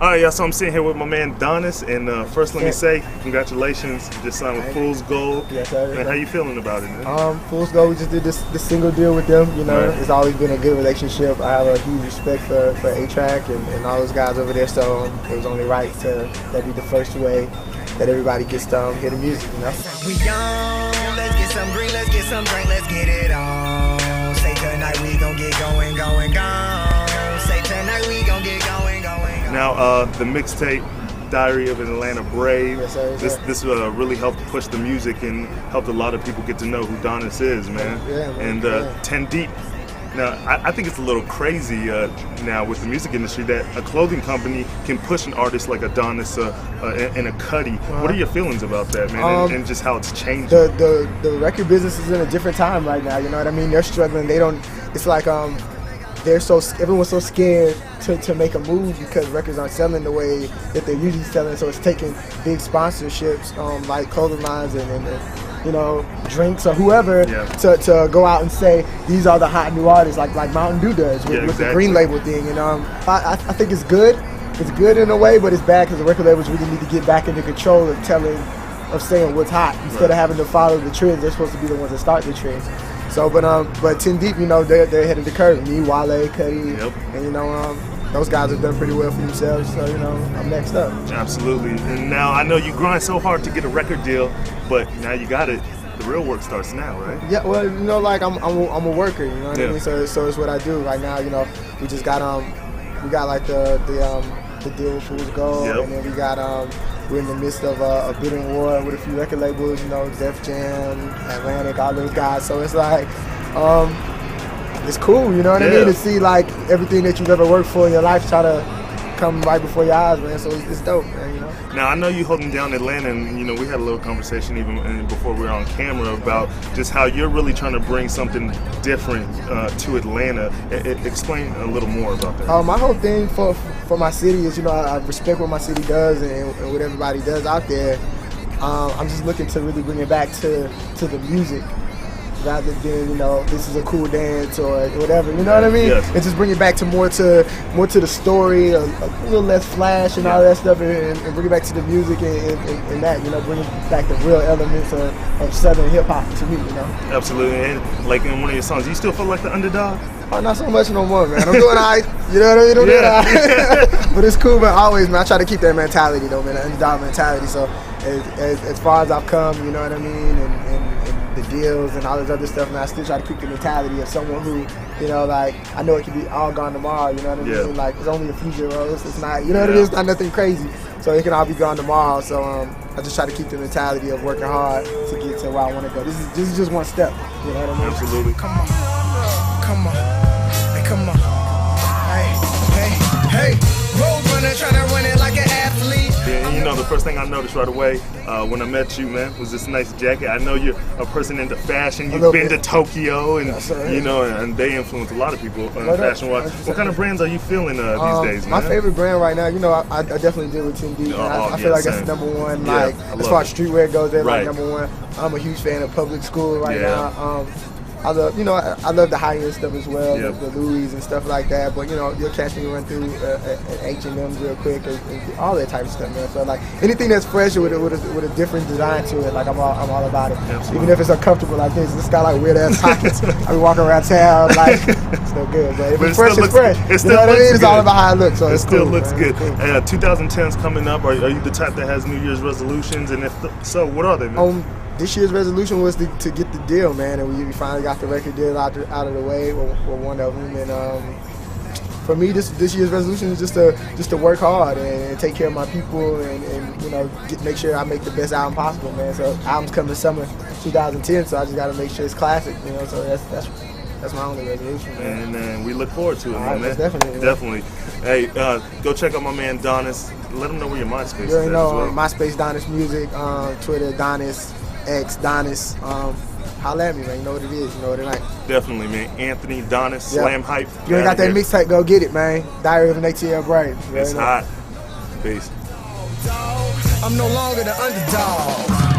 All right, y'all, so I'm sitting here with my man Donnis, and first let me say congratulations. You just signed with Fool's Gold. Yes, sir. And how you feeling about it, man? Fool's Gold, we just did this single deal with them, you know. Right. It's always been a good relationship. I have a huge respect for A-Track and all those guys over there, so it was only right to that be the first way that everybody gets to hear the music, you know. We gone, let's get some green, let's get some drink, let's get it on. Say tonight we gon' get going, gone. Say tonight we gon' get going. Now, the mixtape, Diary of an Atlanta Brave, yes, sir, yes, this really helped push the music and helped a lot of people get to know who Donnis is, man. Yeah, man. And 10 Deep. Now, I think it's a little crazy now with the music industry that a clothing company can push an artist like a Donnis and a Cudi. What are your feelings about that, man, and just how it's changing? The record business is in a different time right now, you know what I mean? They're struggling. It's like everyone's so scared to make a move because records aren't selling the way that they're usually selling, so it's taking big sponsorships like clothing lines and you know, drinks or whoever to go out and say these are the hot new artists like Mountain Dew does with the green label thing. And I think it's good. It's good in a way, but it's bad because the record labels really need to get back into control of saying what's hot instead of having to follow the trends. They're supposed to be the ones that start the trends. So, but 10 Deep, you know, they're ahead of the curve. Me, Wale, Cudi, and you know, those guys have done pretty well for themselves. So, you know, I'm next up. Absolutely. And now I know you grind so hard to get a record deal, but now you got it. The real work starts now, right? Yeah. Well, you know, like I'm a worker. You know what I mean? So it's what I do right now. You know, we just got like the deal with Fool's Gold, and then we got we're in the midst of a bidding war with a few record labels, you know, Def Jam, Atlantic, all those guys. So it's like, it's cool, you know what I mean? To see like everything that you've ever worked for in your life try to come right before your eyes, man. So it's dope, man, you know? Now, I know you holding down Atlanta, and you know, we had a little conversation even before we were on camera about just how you're really trying to bring something different to Atlanta. Explain a little more about that. My whole thing for my city is, you know, I respect what my city does and what everybody does out there. I'm just looking to really bring it back to the music, rather than, you know, this is a cool dance or whatever, you know what I mean? Yes. And just bring it back to more to the story, a little less flash and all that stuff, and bring it back to the music and that, you know, bring back the real elements of Southern hip hop to me, you know? Absolutely. And like in one of your songs, you still feel like the underdog? Oh, not so much no more, man. I'm doing all right. You know what I mean? I'm doing all right. But it's cool, man. Always, man. I try to keep that mentality, though, man. That underdog mentality. So as far as I've come, you know what I mean, and the deals and all this other stuff, man, I still try to keep the mentality of someone who, you know, like, I know it can be all gone tomorrow, you know what I mean? Like, it's only a few zeros. It's not, you know what I mean? It's not nothing crazy. So it can all be gone tomorrow. So I just try to keep the mentality of working hard to get to where I want to go. This is just one step, you know what I mean? Absolutely. Come on. Hey, come on. Hey. Road runner trying to run it like an athlete. Yeah, and you know, the first thing I noticed right away when I met you, man, was this nice jacket. I know you're a person into fashion. You've been to Tokyo, and you know, and they influence a lot of people fashion-wise. What kind of brands are you feeling these days, man? My favorite brand right now, you know, I definitely deal with 10 Deep. I feel like that's number one. Like, as far as streetwear goes, they're like number one. I'm a huge fan of Public School right now. I love, you know, I love the high-end stuff as well, the Louis and stuff like that. But, you know, you'll catch me run through an H&M real quick and all that type of stuff, man. So, like, anything that's fresh with a different design to it, like, I'm all about it. Absolutely. Even if it's uncomfortable like this. This got, like, weird-ass pockets. I be walking around town, like, it's no good. But if it's fresh, it's fresh. You know what I mean? It's all about how it looks, so it's cool. It still looks good. Cool. 2010's coming up. Are you the type that has New Year's resolutions? And if so, what are they, man? This year's resolution was to get the deal, man, and we finally got the record deal out of the way with one of them. And for me, this year's resolution is just to work hard and take care of my people and you know, make sure I make the best album possible, man. So album's coming summer 2010, so I just got to make sure it's classic, you know. So that's my only resolution, man. And we look forward to it, man. Definitely. Hey, go check out my man Donnis. Let him know where your MySpace is at as well. MySpace Donnis Music, Twitter Donnis. X Donnis, holla at me, man. You know what it is, you know what it ain't. Definitely, man. Anthony Donnis, Slam Hype. You ain't got that mixtape, go get it, man. Diary of an ATL Brave. It's hot. Peace. I'm no longer the underdog.